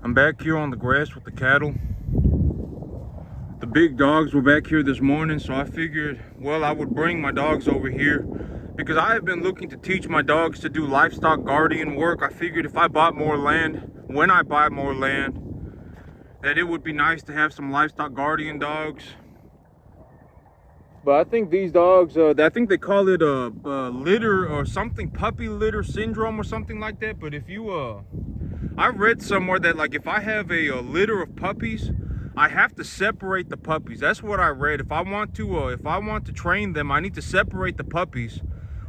I'm back here on the grass with the cattle. The big dogs were back here this morning, so I figured, well, I would bring my dogs over here because I have been looking to teach my dogs to do livestock guardian work. I figured if I bought more land, when I buy more land, that it would be nice to have some livestock guardian dogs. But I think these dogs, I think they call it a litter or something, puppy litter syndrome or something like that. But if you, I read somewhere that like if I have a litter of puppies, I have to separate the puppies. That's what I read. If I want to train them, I need to separate the puppies,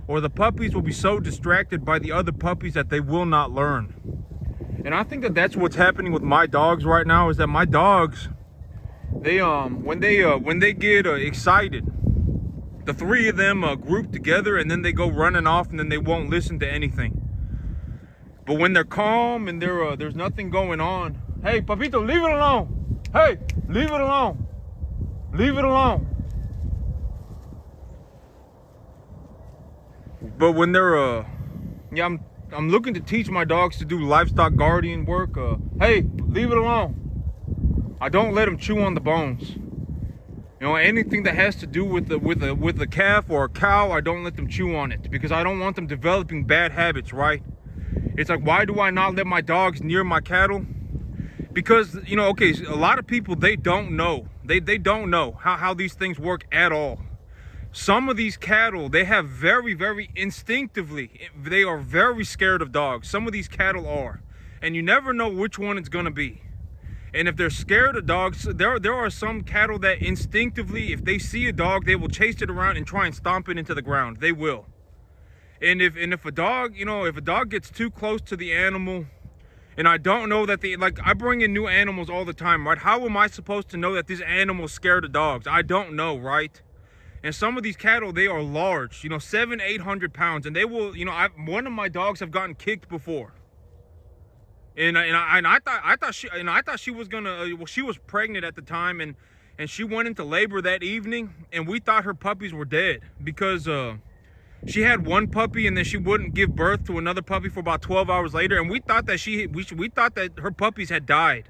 or the puppies will be so distracted by the other puppies that they will not learn. And I think that that's what's happening with my dogs right now, is that my dogs, they when they get excited, the three of them group together and then they go running off and then they won't listen to anything. But when they're calm and there's nothing going on, hey, Papito, leave it alone. Hey, leave it alone. Leave it alone. But when they're yeah, I'm looking to teach my dogs to do livestock guardian work. Hey, leave it alone. I don't let them chew on the bones. You know, anything that has to do with a calf or a cow, I don't let them chew on it because I don't want them developing bad habits, right? It's like, why do I not let my dogs near my cattle? Because, you know, okay, a lot of people, they don't know. They don't know how these things work at all. Some of these cattle, they have very instinctively, they are very scared of dogs. Some of these cattle are. And you never know which one it's going to be. And if they're scared of dogs, there are some cattle that instinctively, if they see a dog, they will chase it around and try and stomp it into the ground. They will. And if a dog, you know, if a dog gets too close to the animal, and I don't know that I bring in new animals all the time, right? How am I supposed to know that this animal's scared of dogs? I don't know, right? And some of these cattle, they are large, you know, 700-800 pounds, and they will, you know, one of my dogs have gotten kicked before. And I thought she was gonna, well, she was pregnant at the time, and she went into labor that evening, and we thought her puppies were dead because she had one puppy and then she wouldn't give birth to another puppy for about 12 hours later, and we thought that we thought that her puppies had died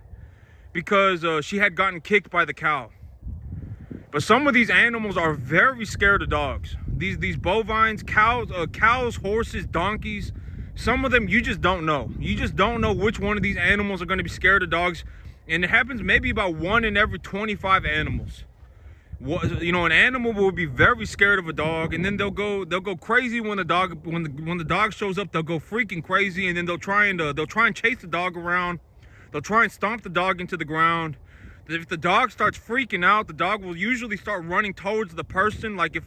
because she had gotten kicked by the cow. But some of these animals are very scared of dogs. These bovines, cows, horses, donkeys. Some of them, you just don't know. You just don't know which one of these animals are going to be scared of dogs. And it happens maybe about 1 in every 25 animals. You know, an animal will be very scared of a dog, and then they'll go crazy when the dog shows up. They'll go freaking crazy, and then they'll try and chase the dog around. They'll try and stomp the dog into the ground. If the dog starts freaking out, the dog will usually start running towards the person. Like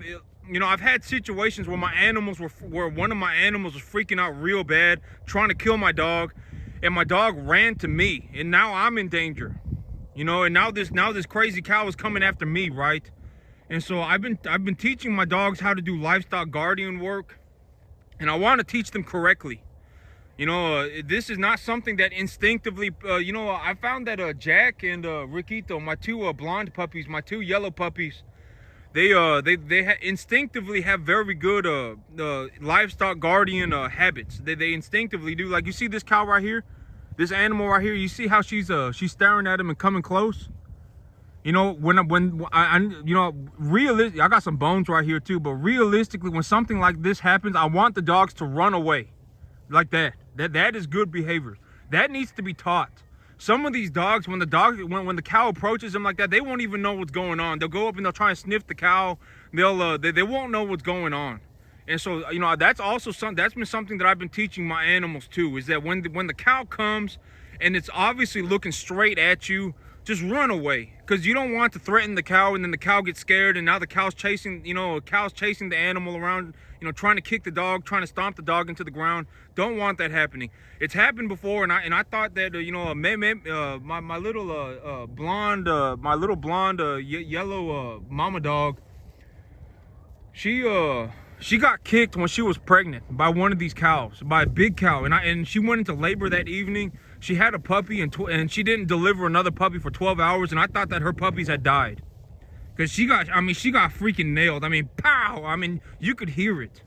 you know, I've had situations where where one of my animals was freaking out real bad, trying to kill my dog, and my dog ran to me, and now I'm in danger. You know, and now this crazy cow is coming after me, right? And so I've been teaching my dogs how to do livestock guardian work, and I want to teach them correctly. You know, this is not something that instinctively, you know, I found that Jack and Riquito, my two blonde puppies, my two yellow puppies, they instinctively have very good livestock guardian habits. They instinctively do. Like, you see this cow right here, this animal right here. You see how she's staring at him and coming close. You know, when I you know, I got some bones right here too. But realistically, when something like this happens, I want the dogs to run away, like that. That is good behavior. That needs to be taught. Some of these dogs, when the cow approaches them like that, they won't even know what's going on. They'll go up and they'll try and sniff the cow. They won't know what's going on. And so, you know, that's been something that I've been teaching my animals too, is that when the cow comes and it's obviously looking straight at you, just run away, because you don't want to threaten the cow and then the cow gets scared and now the cow's chasing the animal around, you know, trying to kick the dog, trying to stomp the dog into the ground. Don't want that happening. It's happened before, and I thought that you know, my little blonde yellow mama dog, she got kicked when she was pregnant by one of these cows, by a big cow, and she went into labor that evening. She had a puppy, and she didn't deliver another puppy for 12 hours, and I thought that her puppies had died. Because she got freaking nailed. I mean, pow! I mean, you could hear it.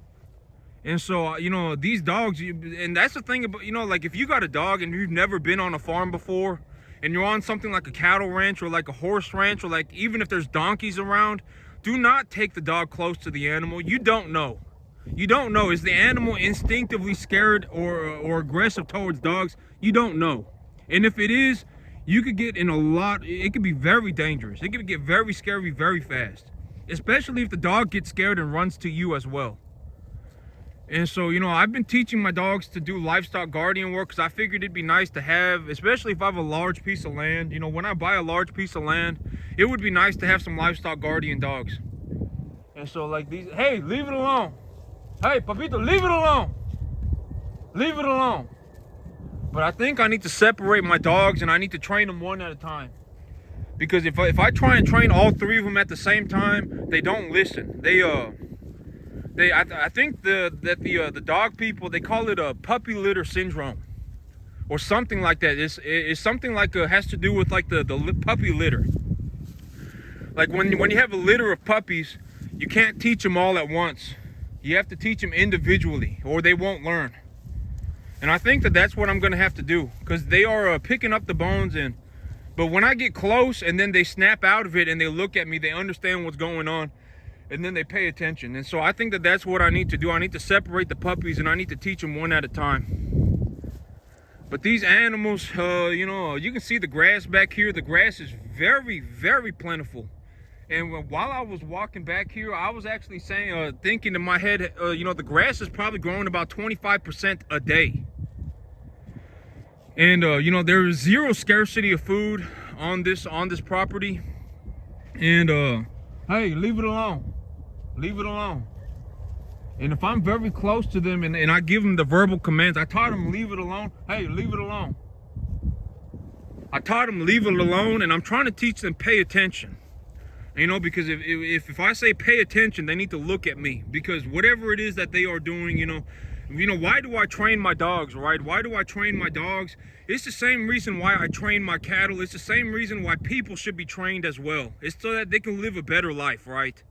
And so, you know, these dogs, and that's the thing about, you know, like if you got a dog and you've never been on a farm before, and you're on something like a cattle ranch or like a horse ranch, or like even if there's donkeys around, do not take the dog close to the animal. You don't know. You don't know. Is the animal instinctively scared or aggressive towards dogs? You don't know. And if it is, you could get in a lot, it could be very dangerous. It could get very scary very fast, especially if the dog gets scared and runs to you as well. And so, you know, I've been teaching my dogs to do livestock guardian work because I figured it'd be nice to have, especially if I have a large piece of land. You know, when I buy a large piece of land, it would be nice to have some livestock guardian dogs. And so like these, hey, leave it alone. Hey, Papito, leave it alone. Leave it alone. But I think I need to separate my dogs and I need to train them one at a time. Because if I try and train all three of them at the same time, they don't listen. I think the dog people, they call it a puppy litter syndrome or something like that. It's something like has to do with like the puppy litter. Like when you have a litter of puppies, you can't teach them all at once. You have to teach them individually or they won't learn. And I think that's what I'm going to have to do because they are picking up the bones. But when I get close and then they snap out of it and they look at me, they understand what's going on. And then they pay attention. And so I think that's what I need to do. I need to separate the puppies and I need to teach them one at a time. But these animals, you know, you can see the grass back here. The grass is very, very plentiful. And while I was walking back here, I was actually saying, thinking in my head, you know, the grass is probably growing about 25% a day. And, you know, there is zero scarcity of food on this property. And, hey, leave it alone. Leave it alone. And if I'm very close to them and I give them the verbal commands, I taught them leave it alone. Hey, leave it alone. I taught them leave it alone, and I'm trying to teach them pay attention. You know, because if I say pay attention, they need to look at me. Because whatever it is that they are doing, you know, why do I train my dogs, right? Why do I train my dogs? It's the same reason why I train my cattle. It's the same reason why people should be trained as well. It's so that they can live a better life, right?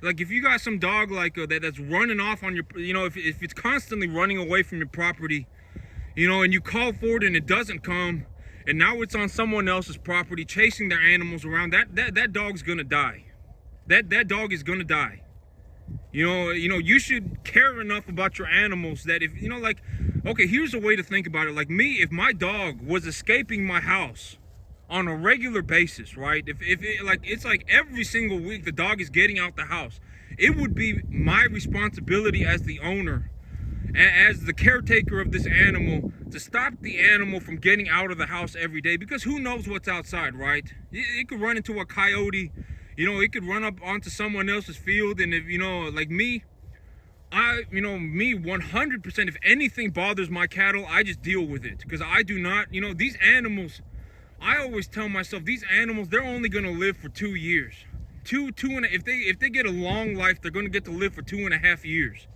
Like if you got some dog like that's running off on your, you know, if it's constantly running away from your property, you know, and you call for it and it doesn't come, and now it's on someone else's property chasing their animals around, that dog's gonna die. That dog is gonna die. You know, you should care enough about your animals that if, you know, like, okay, here's a way to think about it. Like me, if my dog was escaping my house on a regular basis, right? If it, like, it's like every single week the dog is getting out the house, it would be my responsibility as the owner, as the caretaker of this animal, to stop the animal from getting out of the house every day, because who knows what's outside, right? It could run into a coyote, you know, it could run up onto someone else's field. And if, you know, like me 100%, if anything bothers my cattle, I just deal with it, because I do not, you know, these animals, I always tell myself, these animals, they're only going to live for 2 years. If they get a long life, they're going to get to live for 2.5 years.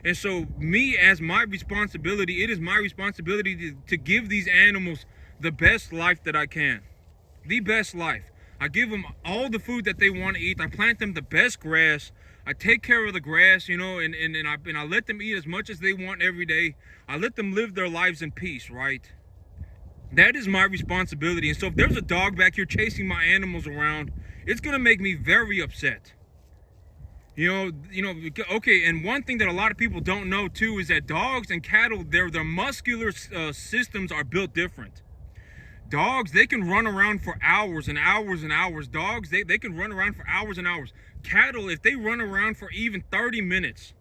And so me, as my responsibility, it is my responsibility to give these animals the best life that I can. The best life. I give them all the food that they want to eat. I plant them the best grass. I take care of the grass, you know, and I let them eat as much as they want every day. I let them live their lives in peace, right? That is my responsibility. And so if there's a dog back here chasing my animals around, it's going to make me very upset. You know, okay, and one thing that a lot of people don't know too is that dogs and cattle, their muscular systems are built different. Dogs, they can run around for hours and hours and hours. Dogs, they can run around for hours and hours. Cattle, if they run around for even 30 minutes,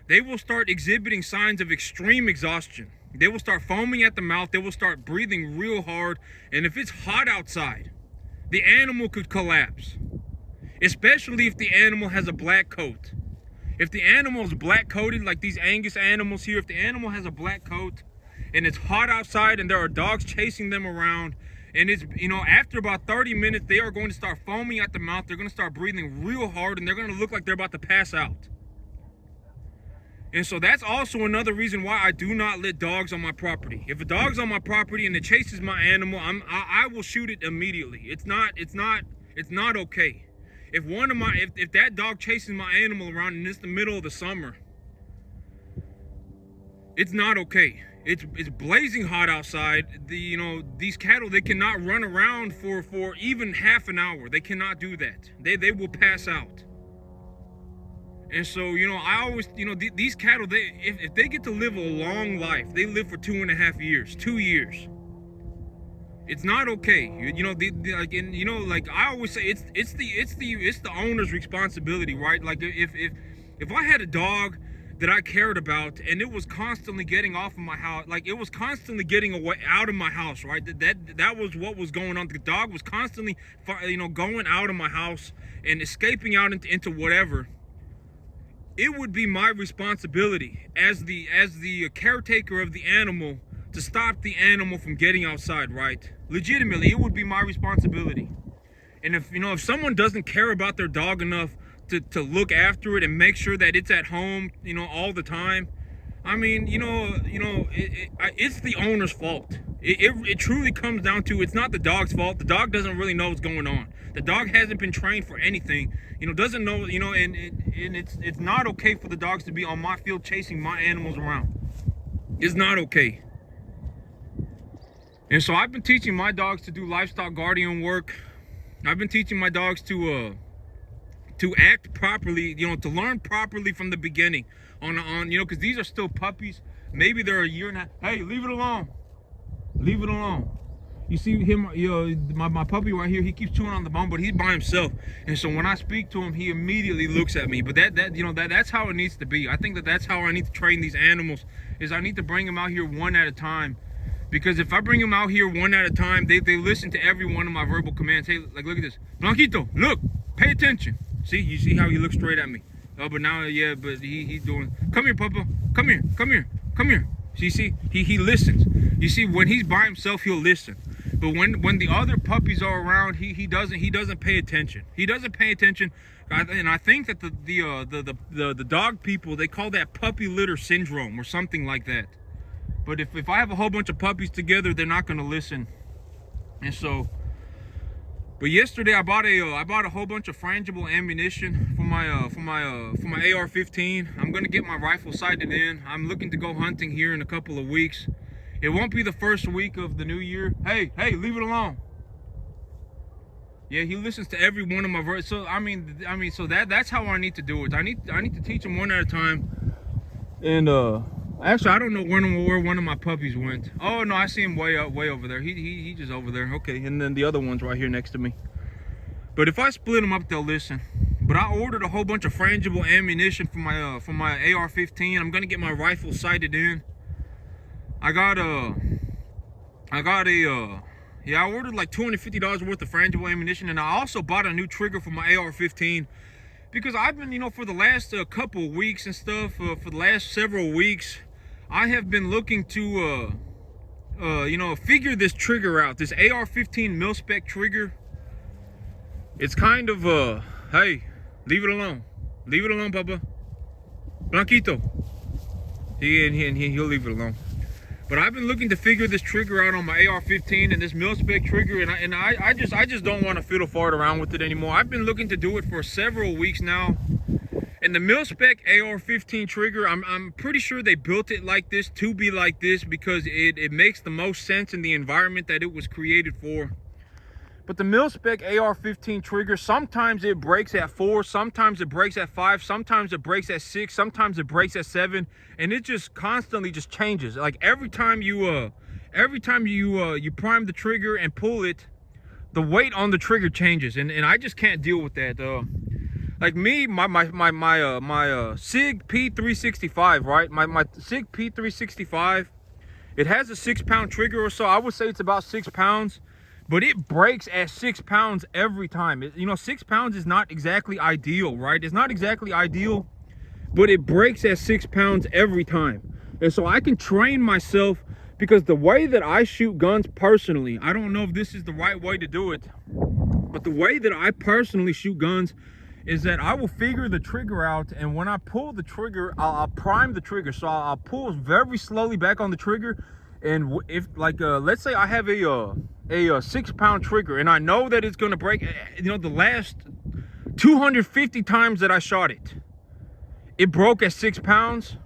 they will start exhibiting signs of extreme exhaustion. They will start foaming at the mouth. They will start breathing real hard. And if it's hot outside, the animal could collapse. Especially if the animal has a black coat. If the animal is black coated, like these Angus animals here, if the animal has a black coat and it's hot outside and there are dogs chasing them around, and it's, you know, after about 30 minutes, they are going to start foaming at the mouth. They're going to start breathing real hard, and they're going to look like they're about to pass out. And so that's also another reason why I do not let dogs on my property. If a dog's on my property and it chases my animal, I will shoot it immediately. It's not okay. If that dog chases my animal around and it's the middle of the summer, It's not okay. It's blazing hot outside. These cattle, they cannot run around for even half an hour. They cannot do that. They will pass out. And so, I always, these cattle, if they get to live a long life, they live for 2.5 years, 2 years. It's not okay. I always say, it's the owner's responsibility, right? Like if I had a dog that I cared about and it was constantly getting off of my house, like it was constantly getting away out of my house, right? That was what was going on. The dog was constantly, going out of my house and escaping out into whatever. It would be my responsibility as the caretaker of the animal to stop the animal from getting outside, right? Legitimately, it would be my responsibility. And if someone doesn't care about their dog enough to look after it and make sure that it's at home, all the time, I mean, it's the owner's fault. It truly comes down to, it's not the dog's fault. The dog doesn't really know what's going on. The dog hasn't been trained for anything, doesn't know, and it's not okay for the dogs to be on my field chasing my animals around. It's not okay. And so I've been teaching my dogs to do livestock guardian work. I've been teaching my dogs to act properly, to learn properly from the beginning on because these are still puppies. Maybe they're a year and a half. Hey, leave it alone. Leave it alone. You see him, my puppy right here, he keeps chewing on the bone, but he's by himself. And so when I speak to him, he immediately looks at me. But that's how it needs to be. I think that's how I need to train these animals, is I need to bring them out here one at a time. Because if I bring them out here one at a time, they listen to every one of my verbal commands. Hey, like, look at this. Blanquito, look, pay attention. See, you see how he looks straight at me. Oh, but now, yeah, but he's doing, come here, Papa. Come here, come here, come here. See, he listens. You see, when he's by himself, he'll listen. But when the other puppies are around, he doesn't pay attention. He doesn't pay attention. And I think that the dog people, they call that puppy litter syndrome or something like that. But if I have a whole bunch of puppies together, they're not going to listen. And so, but yesterday I bought a whole bunch of frangible ammunition for my AR-15. I'm going to get my rifle sighted in. I'm looking to go hunting here in a couple of weeks. It won't be the first week of the new year. Hey, leave it alone. Yeah, he listens to every one of my words. So I mean, so that's how I need to do it. I need to teach him one at a time. And actually, I don't know where one of my puppies went. Oh no, I see him way over there. He just over there. Okay, and then the other one's right here next to me. But if I split them up, they'll listen. But I ordered a whole bunch of frangible ammunition for my AR-15. I'm gonna get my rifle sighted in. I ordered like $250 worth of frangible ammunition, and I also bought a new trigger for my AR-15 because I've been, for the last couple of weeks and stuff, for the last several weeks, I have been looking to, figure this trigger out, this AR-15 mil-spec trigger. It's kind of, hey, leave it alone. Leave it alone, Papa. Blanquito. He'll leave it alone. But I've been looking to figure this trigger out on my AR-15 and this mil-spec trigger, and I just don't want to fiddle fart around with it anymore. I've been looking to do it for several weeks now. And the mil-spec AR-15 trigger, I'm pretty sure they built it like this to be like this because it makes the most sense in the environment that it was created for. But the mil-spec AR-15 trigger, sometimes it breaks at 4, sometimes it breaks at 5, sometimes it breaks at 6, sometimes it breaks at 7, and it just constantly just changes. Like every time you prime the trigger and pull it, the weight on the trigger changes, and I just can't deal with that. Like me, my SIG P365, right? My SIG P365, it has a 6-pound trigger or so. I would say it's about 6 pounds. But it breaks at 6 pounds every time. 6 pounds is not exactly ideal, right? It's not exactly ideal, but it breaks at 6 pounds every time. And so I can train myself, because the way that I shoot guns personally, I don't know if this is the right way to do it, but the way that I personally shoot guns is that I will figure the trigger out, and when I pull the trigger, I'll prime the trigger. So I'll pull very slowly back on the trigger. And if, like, let's say I have a 6-pound trigger, and I know that it's gonna break. The last 250 times that I shot it, it broke at 6 pounds.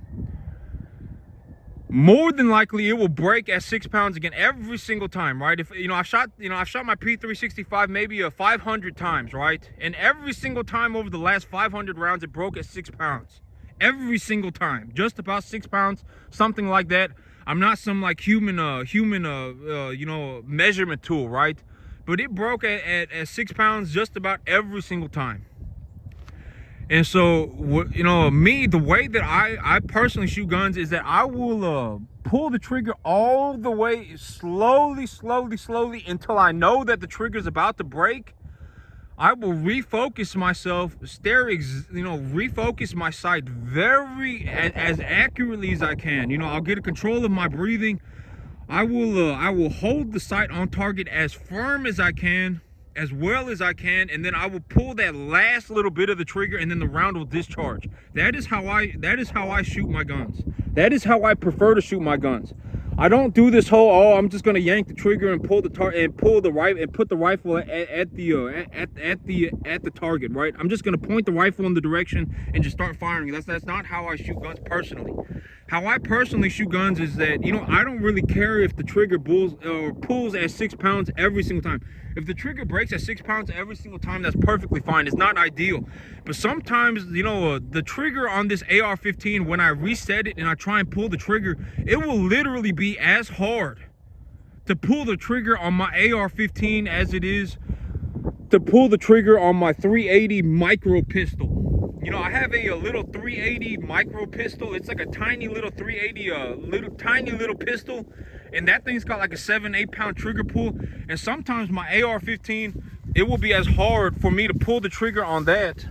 more than likely it will break at 6 pounds again every single time, right? If I shot my P365 maybe 500 times, right? And every single time over the last 500 rounds it broke at 6 pounds. Every single time, just about 6 pounds, something like that. I'm not some like human measurement tool, right? But it broke at 6 pounds just about every single time. And so, me, the way that I personally shoot guns is that I will pull the trigger all the way slowly until I know that the trigger's about to break. I will refocus myself, refocus my sight as accurately as I can. I'll get a control of my breathing. I will hold the sight on target as firm as I can, as well as I can, and then I will pull that last little bit of the trigger, and then the round will discharge. That is how I shoot my guns. That is how I prefer to shoot my guns. I don't do this whole, I'm just gonna yank the trigger and pull the rifle and put the rifle at the target, right? I'm just gonna point the rifle in the direction and just start firing. That's not how I shoot guns personally. How I personally shoot guns is that, I don't really care if the trigger pulls at 6 pounds every single time. If the trigger breaks at 6 pounds every single time, that's perfectly fine. It's not ideal. But sometimes, the trigger on this AR-15, when I reset it and I try and pull the trigger, it will literally be as hard to pull the trigger on my AR-15 as it is to pull the trigger on my 380 micro pistol. I have a little 380 micro pistol. It's like a tiny little 380, tiny little pistol, and that thing's got like a 7-8 pound trigger pull. And sometimes my AR-15, it will be as hard for me to pull the trigger on that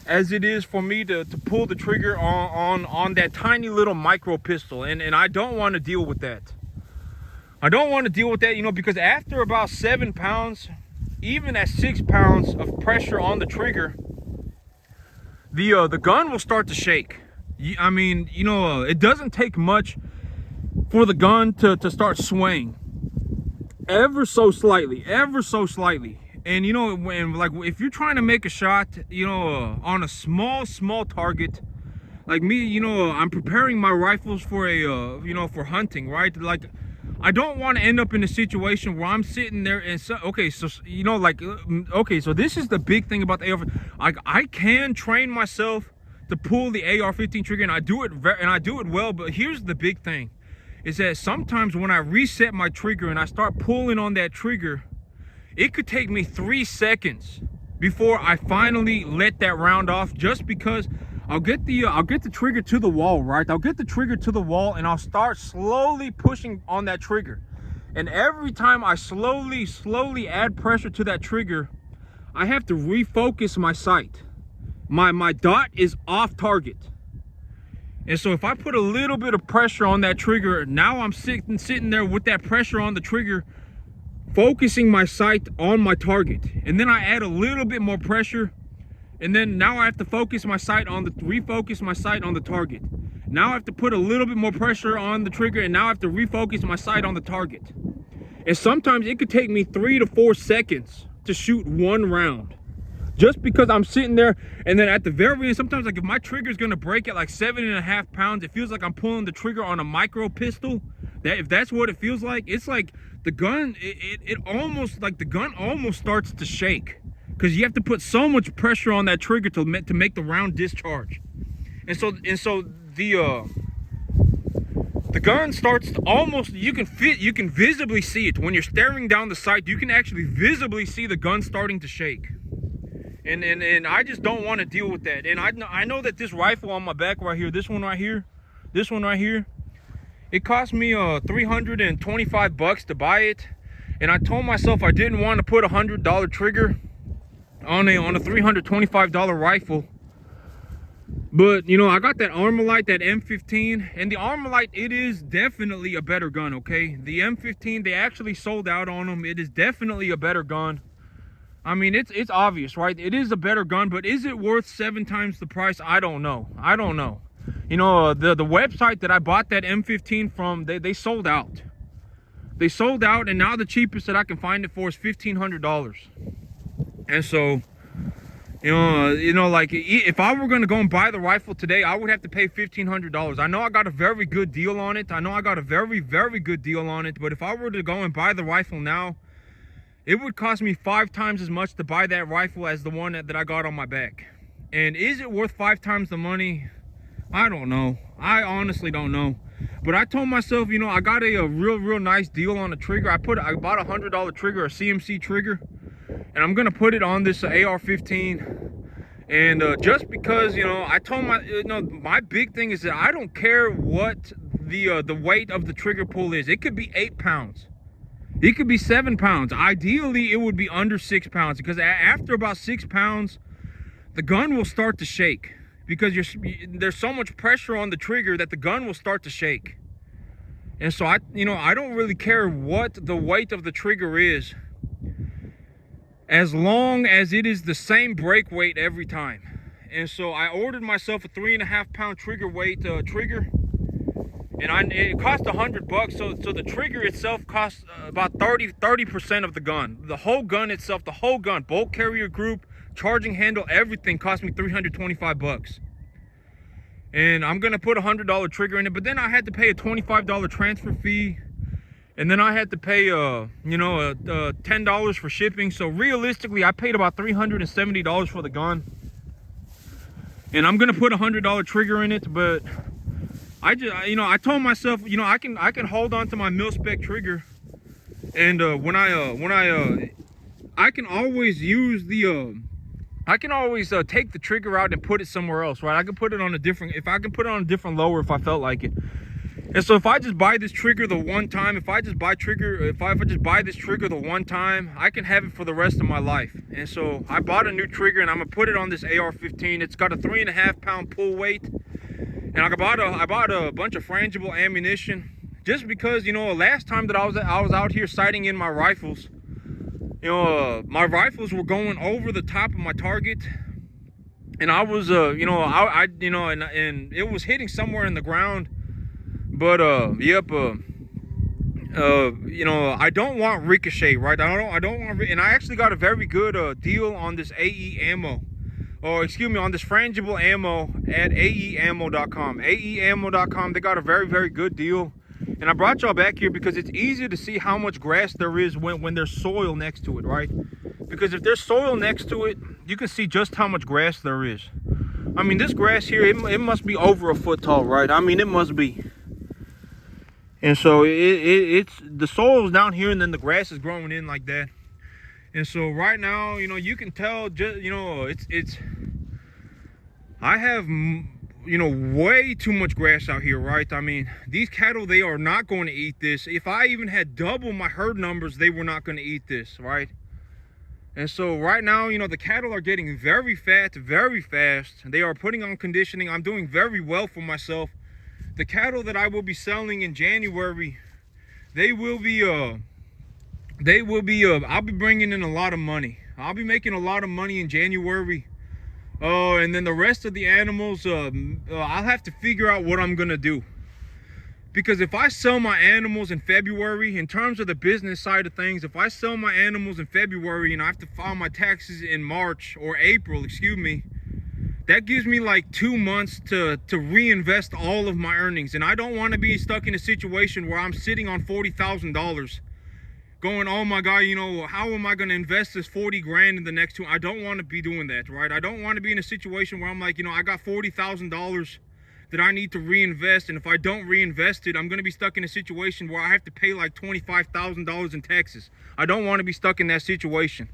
as it is for me to pull the trigger on that tiny little micro pistol. And I don't want to deal with that. I don't want to deal with that, because after about 7 pounds, even at 6 pounds of pressure on the trigger, the gun will start to shake. It doesn't take much for the gun to start swaying ever so slightly. And if you're trying to make a shot, on a small target, like me, I'm preparing my rifles for for hunting, right? Like, I don't want to end up in a situation where I'm sitting there and so this is the big thing about the AR. I can train myself to pull the AR-15 trigger, and I do it well. But here's the big thing, is that sometimes when I reset my trigger and I start pulling on that trigger, it could take me 3 seconds before I finally let that round off, just because I'll get the trigger to the wall, right? I'll get the trigger to the wall and I'll start slowly pushing on that trigger. And every time I slowly add pressure to that trigger, I have to refocus my sight. My dot is off target. And so if I put a little bit of pressure on that trigger, now I'm sitting there with that pressure on the trigger, focusing my sight on my target. And then I add a little bit more pressure, and then now I have to refocus my sight on the target. Now I have to put a little bit more pressure on the trigger, and now I have to refocus my sight on the target. And sometimes it could take me 3 to 4 seconds to shoot one round, just because I'm sitting there. And then at the very end, sometimes, like, if my trigger is gonna break at like 7.5 pounds, it feels like I'm pulling the trigger on a micro pistol. If that's what it feels like, it's like the gun, the gun almost starts to shake, because you have to put so much pressure on that trigger to make the round discharge. And so the gun starts to almost, you can visibly see it when you're staring down the sight. You can actually visibly see the gun starting to shake. And I just don't want to deal with that. And I know that this rifle on my back right here, this one right here, it cost me $325 to buy it. And I told myself I didn't want to put a $100 trigger on a $325 rifle. But I got that Armalite, that M15, and the Armalite, it is definitely a better gun, okay? The M15, they actually sold out on them. It is definitely a better gun. I mean, it's obvious, right? It is a better gun, but is it worth 7 times the price? I don't know. The website that I bought that M15 from, they sold out. They sold out, and now the cheapest that I can find it for is $1,500. And so, Like if I were gonna go and buy the rifle today, I would have to pay $1,500. I know I got a very good deal on it. Very good deal on it. But if I were to go and buy the rifle now, it would cost me 5 times as much to buy that rifle as the one that I got on my back. And is it worth 5 times the money? I don't know. I honestly don't know. But I told myself, I got a real nice deal on a trigger. I bought a $100 trigger, a CMC trigger, and I'm gonna put it on this AR-15. And just because, I told my big thing is that I don't care what the weight of the trigger pull is. It could be 8 pounds. It could be 7 pounds. Ideally, it would be under 6 pounds, because after about 6 pounds, the gun will start to shake, because there's so much pressure on the trigger that the gun will start to shake. And so I don't really care what the weight of the trigger is, as long as it is the same break weight every time. And so I ordered myself a 3.5 pound trigger weight trigger, and it cost $100. So the trigger itself costs about 30% of the gun. The whole gun itself, bolt carrier group, charging handle, everything cost me $325. And I'm gonna put a $100 trigger in it, but then I had to pay a $25 transfer fee, and then I had to pay $10 for shipping. So realistically, I paid about $370 for the gun. And I'm gonna put a $100 trigger in it, but I told myself, I can hold on to my mil-spec trigger, and I can always use I can always take the trigger out and put it somewhere else, right? I can put it on a different lower if I felt like it. And so if I just buy this trigger the one time, if I just buy this trigger the one time, I can have it for the rest of my life. And so I bought a new trigger, and I'm gonna put it on this AR-15. It's got a 3.5 pound pull weight, and I bought a bunch of frangible ammunition, just because last time that I was out here sighting in my rifles, my rifles were going over the top of my target, and I was and it was hitting somewhere in the ground. But I don't want ricochet, right? I don't want, and I actually got a very good deal on this AE ammo, on this frangible ammo at aeammo.com. aeammo.com, they got a very good deal. And I brought y'all back here because it's easy to see how much grass there is when there's soil next to it, right? Because if there's soil next to it, you can see just how much grass there is. I mean, this grass here, it must be over a foot tall, right? I mean, it must be. And so it's the soil's down here, and then the grass is growing in like that. And so right now, you can tell, I have way too much grass out here, right? I mean, these cattle, they are not going to eat this. If I even had double my herd numbers, they were not going to eat this, right? And so right now, the cattle are getting very fat, very fast. They are putting on conditioning. I'm doing very well for myself. The cattle that I will be selling in January, I'll be bringing in a lot of money. I'll be making a lot of money in January. And then the rest of the animals, I'll have to figure out what I'm gonna do. Because if I sell my animals in February, in terms of the business side of things, if I sell my animals in February and I have to file my taxes in March or April, that gives me like 2 months to reinvest all of my earnings. And I don't want to be stuck in a situation where I'm sitting on $40,000 going, oh my God, how am I going to invest this 40 grand in the next 2? I don't want to be doing that, right? I don't want to be in a situation where I'm like, I got $40,000 that I need to reinvest. And if I don't reinvest it, I'm going to be stuck in a situation where I have to pay like $25,000 in taxes. I don't want to be stuck in that situation.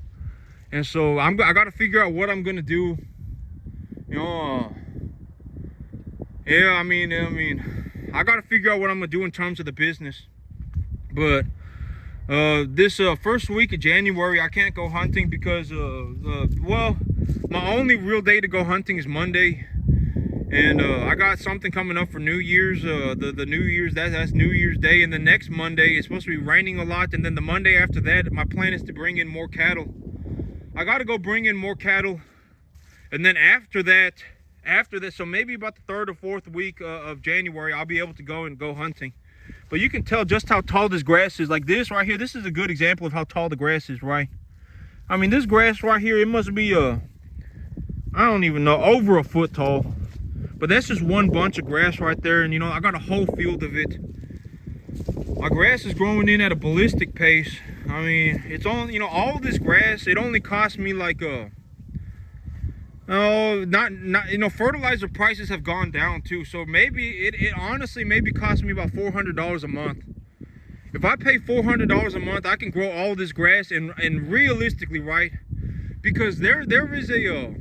And so I got to figure out what I'm going to do. Yeah, I mean, I gotta figure out what I'm gonna do in terms of the business. But this first week of January, I can't go hunting because well, my only real day to go hunting is Monday, and I got something coming up for New Year's. The New Year's, that's New Year's Day, and the next Monday it's supposed to be raining a lot, and then the Monday after that, my plan is to bring in more cattle. I gotta go bring in more cattle. And then after that, so maybe about the 3rd or 4th week of January, I'll be able to go hunting. But you can tell just how tall this grass is. Like this right here, this is a good example of how tall the grass is, right? I mean, this grass right here, it must be I don't even know, over a foot tall. But that's just one bunch of grass right there, and you know, I got a whole field of it. My grass is growing in at a ballistic pace. I mean, it's only, you know, all this grass, it only cost me like not you know, fertilizer prices have gone down too, so maybe it honestly maybe cost me about $400 a month. If I pay $400 a month, I can grow all this grass, and realistically, right, because there is a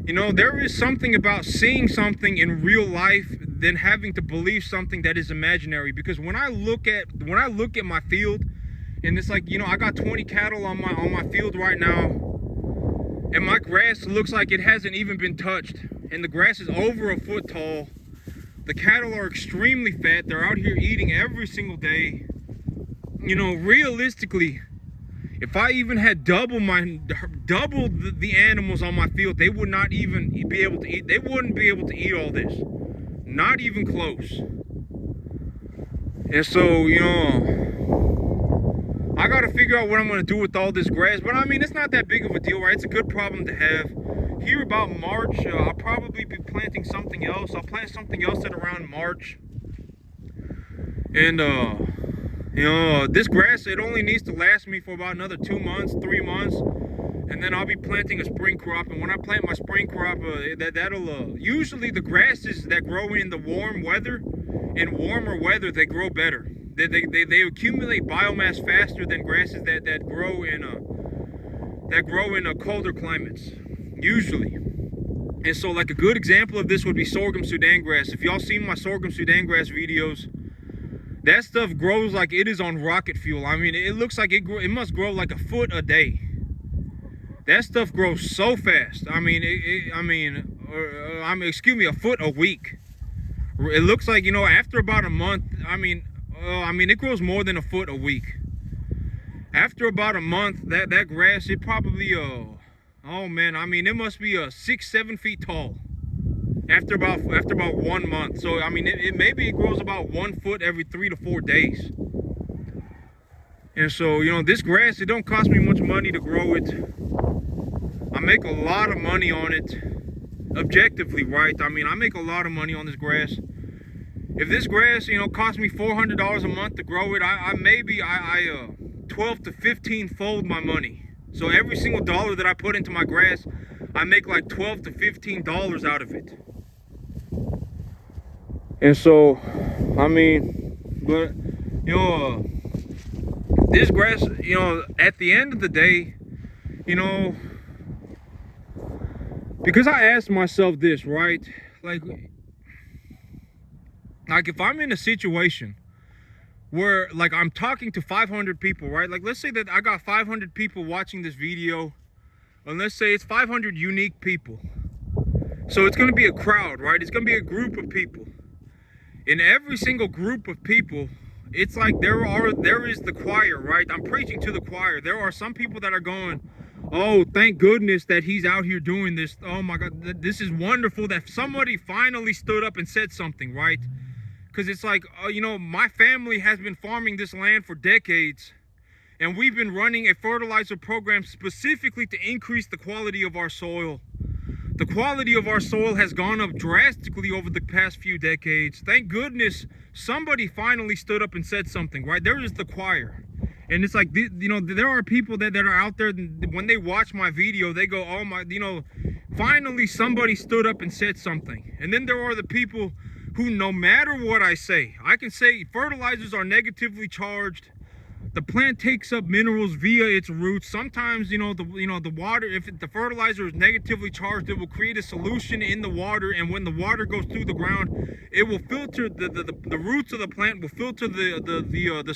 you know, there is something about seeing something in real life than having to believe something that is imaginary. Because when I look at my field, and it's like, you know, I got 20 cattle on my field right now, and my grass looks like it hasn't even been touched, and the grass is over a foot tall. The cattle are extremely fat. They're out here eating every single day. You know, realistically, if I even had double the animals on my field, they would not even be able to eat. They wouldn't be able to eat all this. Not even close. And so, you know, I gotta figure out what I'm gonna do with all this grass. But I mean, it's not that big of a deal, right? It's a good problem to have. Here about March, I'll probably be planting something else. I'll plant something else at around March. And you know, this grass, it only needs to last me for about another 2 months, 3 months, and then I'll be planting a spring crop. And when I plant my spring crop, that'll usually the grasses that grow in the warm weather, in warmer weather, they grow better. They accumulate biomass faster than grasses that grow in colder climates, usually. And so, like, a good example of this would be sorghum Sudan grass. If y'all seen my sorghum Sudan grass videos, that stuff grows like it is on rocket fuel. I mean, it looks like it must grow like a foot a day. That stuff grows so fast. I mean, excuse me, a foot a week. It looks like, you know, after about a month, I mean, it grows more than a foot a week. After about a month, that grass, it probably, oh man, I mean, it must be 6-7 feet tall. After about 1 month. So I mean, maybe it grows about 1 foot every 3 to 4 days. And so, you know, this grass, it don't cost me much money to grow it. I make a lot of money on it, objectively, right? I mean, I make a lot of money on this grass. If this grass, you know, cost me $400 a month to grow it, I 12 to 15 fold my money. So every single dollar that I put into my grass, I make like $12 to $15 out of it. And so, I mean, but, you know, this grass, you know, at the end of the day, you know, because I asked myself this, right? Like if I'm in a situation where, like, I'm talking to 500 people, right? Like, let's say that I got 500 people watching this video, and let's say it's 500 unique people. So it's going to be a crowd, right? It's going to be a group of people. In every single group of people, it's like there is the choir, right? I'm preaching to the choir. There are some people that are going, oh, thank goodness that he's out here doing this. Oh my God, this is wonderful that somebody finally stood up and said something, right? Because it's like, you know, my family has been farming this land for decades, and we've been running a fertilizer program specifically to increase the quality of our soil. The quality of our soil has gone up drastically over the past few decades. Thank goodness somebody finally stood up and said something, right? There is the choir. And it's like, you know, there are people that are out there, when they watch my video, they go, oh my, you know, finally somebody stood up and said something. And then there are the people who, no matter what I say, I can say fertilizers are negatively charged. The plant takes up minerals via its roots. Sometimes, you know, the water, if the fertilizer is negatively charged, it will create a solution in the water, and when the water goes through the ground, it will filter the roots of the plant will filter the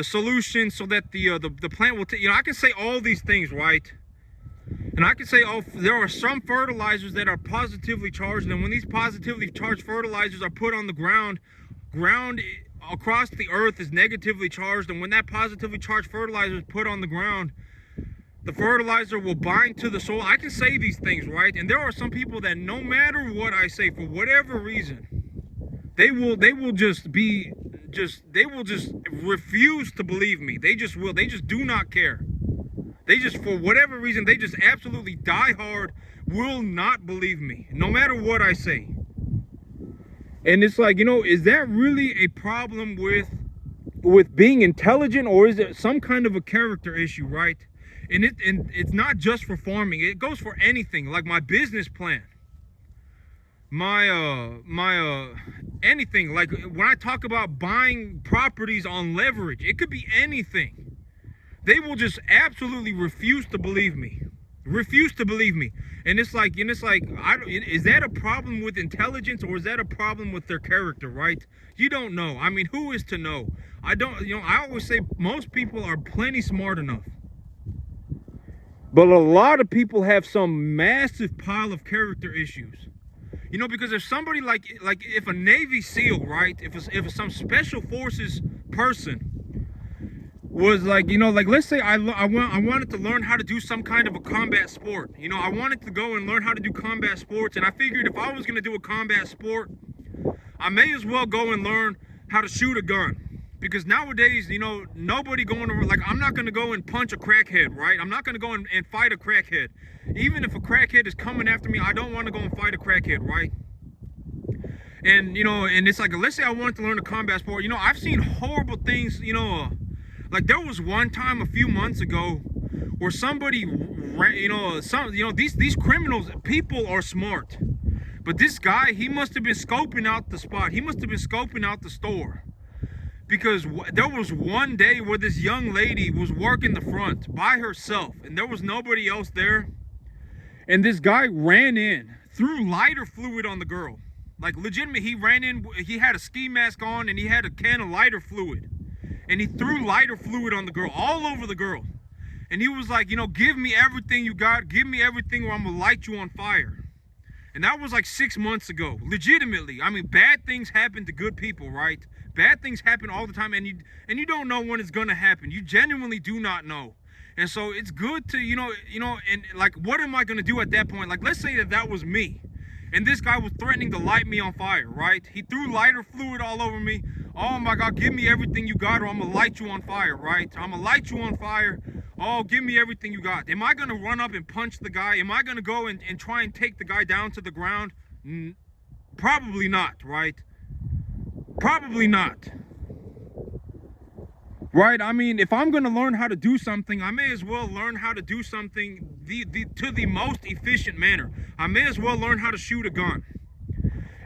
solution, so that the plant will take, you know, I can say all these things, right? And I can say, oh, there are some fertilizers that are positively charged, and when these positively charged fertilizers are put on the ground across the earth is negatively charged, and when that positively charged fertilizer is put on the ground, the fertilizer will bind to the soil. I can say these things, right? And there are some people that, no matter what I say, for whatever reason, they will just refuse to believe me. They just do not care. They just, for whatever reason, they just absolutely die hard, will not believe me, no matter what I say. And it's like, is that really a problem with being intelligent, or is it some kind of a character issue, right? And it's not just for farming. It goes for anything, like my business plan. My anything. Like when I talk about buying properties on leverage, it could be anything. They will just absolutely refuse to believe me. Refuse to believe me. And it's like, is that a problem with intelligence, or is that a problem with their character, right? You don't know. I mean, who is to know? I always say most people are plenty smart enough. But a lot of people have some massive pile of character issues. Because if somebody like if a Navy SEAL, right? If some special forces person was like, let's say I wanted to learn how to do some kind of a combat sport. I wanted to go and learn how to do combat sports, and I figured if I was going to do a combat sport, I may as well go and learn how to shoot a gun. Because nowadays, nobody going to, like, I'm not going to go and punch a crackhead, right? I'm not going to go and fight a crackhead. Even if a crackhead is coming after me, I don't want to go and fight a crackhead, right? And, and it's like, let's say I wanted to learn a combat sport. I've seen horrible things, like there was one time a few months ago where somebody these criminals, people are smart, but this guy, he must have been scoping out the spot. He must have been scoping out the store, because there was one day where this young lady was working the front by herself and there was nobody else there, and this guy ran in, threw lighter fluid on the girl. Like legitimately, he ran in, he had a ski mask on and he had a can of lighter fluid. And he threw lighter fluid on the girl, all over the girl. And he was like, give me everything you got. Give me everything, or I'm going to light you on fire. And that was like 6 months ago. Legitimately. I mean, bad things happen to good people, right? Bad things happen all the time. And you don't know when it's going to happen. You genuinely do not know. And so it's good to, and like, what am I going to do at that point? Like, let's say that was me. And this guy was threatening to light me on fire, right? He threw lighter fluid all over me. Oh my God, give me everything you got, or I'm gonna light you on fire, right? I'm gonna light you on fire. Oh, give me everything you got. Am I gonna run up and punch the guy? Am I gonna go and try and take the guy down to the ground? Probably not, right? Probably not. Right? I mean, if I'm gonna learn how to do something, I may as well learn how to do something to the most efficient manner. I may as well learn how to shoot a gun.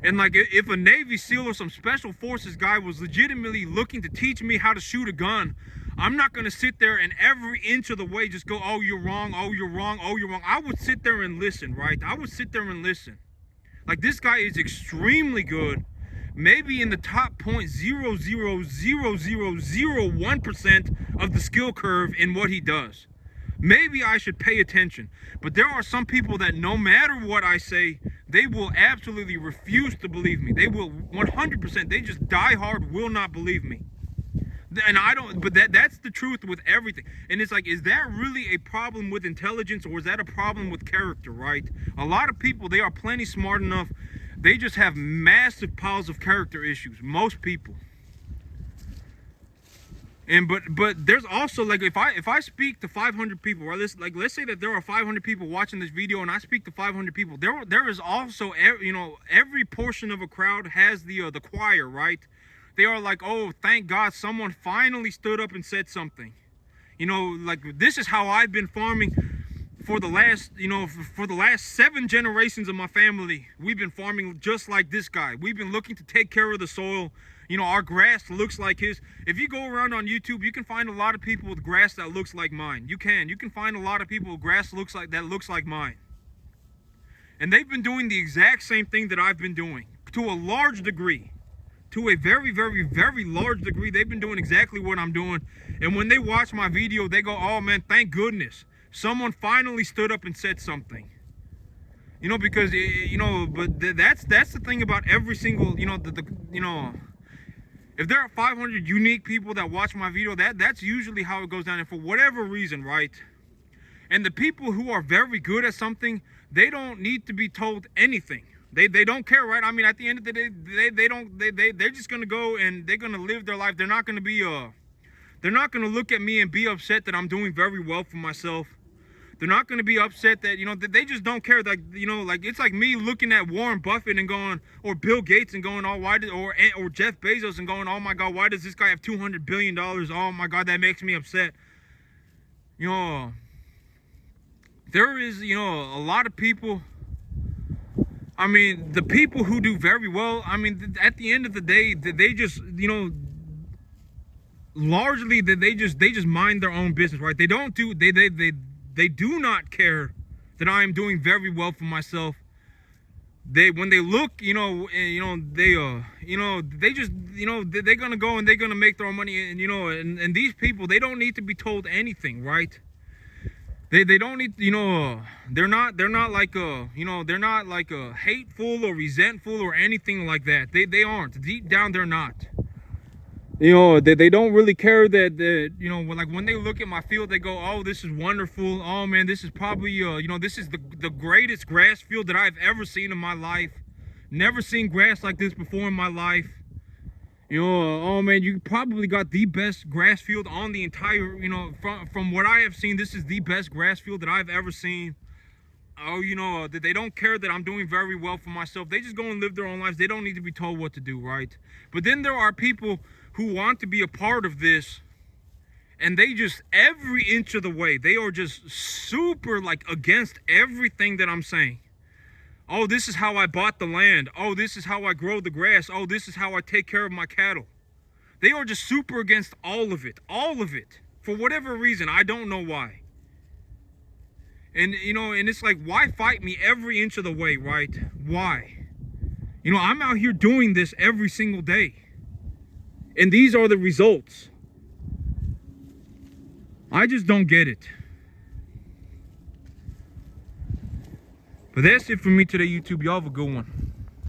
And like, if a Navy SEAL or some special forces guy was legitimately looking to teach me how to shoot a gun, I'm not going to sit there and every inch of the way just go, oh, you're wrong, oh, you're wrong, oh, you're wrong. I would sit there and listen, right? I would sit there and listen. Like, this guy is extremely good, maybe in the top 0.0000001% of the skill curve in what he does. Maybe I should pay attention. But there are some people that no matter what I say, they will absolutely refuse to believe me. They will 100%, they just die hard, will not believe me. And I don't, but that's the truth with everything. And it's like, is that really a problem with intelligence, or is that a problem with character, right? A lot of people, they are plenty smart enough. They just have massive piles of character issues, most people. And but there's also, like, if I speak to 500 people, or let's say that there are 500 people watching this video, and I speak to 500 people, there is also, every portion of a crowd has the choir, right? They are like, oh, thank God someone finally stood up and said something. Like, this is how I've been farming for the last, for the last 7 generations of my family. We've been farming just like this guy. We've been looking to take care of the soil. Our grass looks like his. If you go around on YouTube, you can find a lot of people with grass that looks like mine. You can find a lot of people with grass that looks like mine. And they've been doing the exact same thing that I've been doing, to a large degree. To a very, very, very large degree, they've been doing exactly what I'm doing. And when they watch my video, they go, oh man, thank goodness someone finally stood up and said something. Because but that's the thing about every single, if there are 500 unique people that watch my video, that's usually how it goes down. And for whatever reason, right? And the people who are very good at something, they don't need to be told anything. They don't care, right? I mean, at the end of the day, they're just gonna go and they're gonna live their life. They're not gonna be They're not going to look at me and be upset that I'm doing very well for myself. They're not going to be upset that, you know, that they just don't care. Like, you know, like it's like me looking at Warren Buffett and going, or Bill Gates and going, oh, why did, or Jeff Bezos and going, oh my God, why does this guy have $200 billion? Oh my God, that makes me upset. You know, there is, you know, a lot of people. I mean, the people who do very well, I mean, at the end of the day, they just, you know, largely they just mind their own business, right? They don't do, they do not care that I am doing very well for myself. When they look, you know, they just, you know, they're gonna go and they're gonna make their own money, and you know, and these people, they don't need to be told anything, right? They don't need, you know, they're not like a, you know, they're not like a hateful or resentful or anything like that. They aren't. Deep down, they're not. You know, they don't really care that, you know, like when they look at my field, they go, oh, this is wonderful. Oh man, this is probably, you know, this is the greatest grass field that I've ever seen in my life. Never seen grass like this before in my life. You know, oh man, you probably got the best grass field on the entire, you know, from what I have seen, this is the best grass field that I've ever seen. Oh, you know, they don't care that I'm doing very well for myself. They just go and live their own lives. They don't need to be told what to do, right? But then there are people who want to be a part of this, and they just, every inch of the way, they are just super, like, against everything that I'm saying. Oh, this is how I bought the land. Oh, this is how I grow the grass. Oh, this is how I take care of my cattle. They are just super against all of it. All of it. For whatever reason, I don't know why. And, you know, and it's like, why fight me every inch of the way, right? Why? You know, I'm out here doing this every single day. And these are the results. I just don't get it. But that's it for me today, YouTube. Y'all have a good one.